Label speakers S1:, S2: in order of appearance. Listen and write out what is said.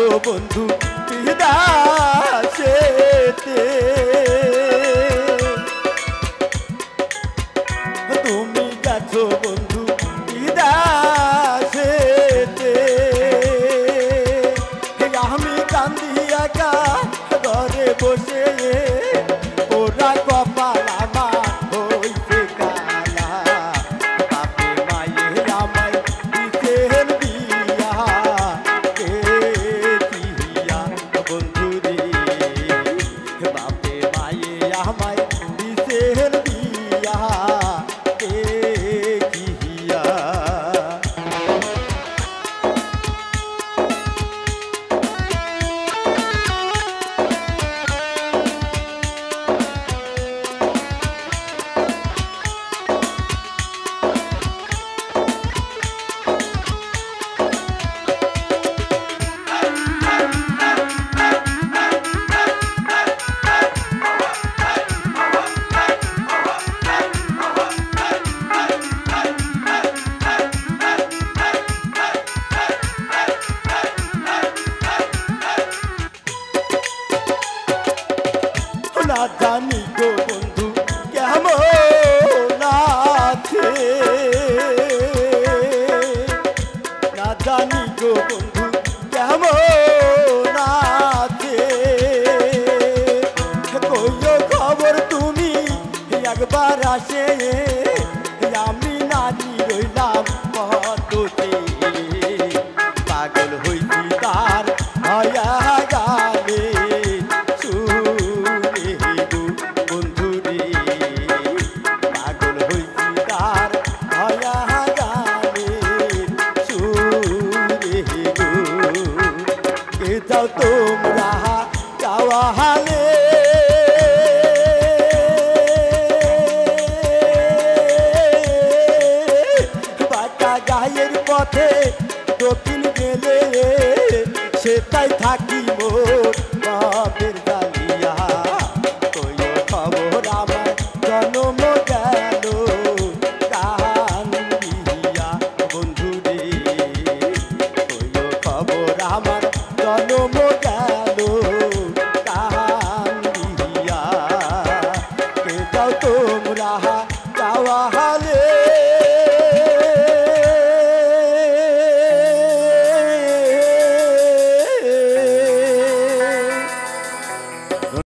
S1: গেছো বন্ধু বিদেশেতে তুমি গেছো বন্ধু বিদেশেতে আমি কান্দি একা ঘরে বসে ওরা কপাল আমার হইছে কালা বাপে মায়ে আমায় দিতেন বিয়া কে দিয়া বন্ধু রে বাপে মায়ে আমায় দিতেন বিয়া কে দিয়া না জানি গো বন্ধু কেমন আছে না জানি গো বন্ধু কেমন আছে কইও খবর তুমি একবার আসে আমি নারী রইলাম কততে পাগল হইছি তার হয়া গালে যাও তোমরা যাওয়া হালে বাটা গায়ের পথে দক্ষিণ গেলে সেটাই থাকি মোর বাপের গালে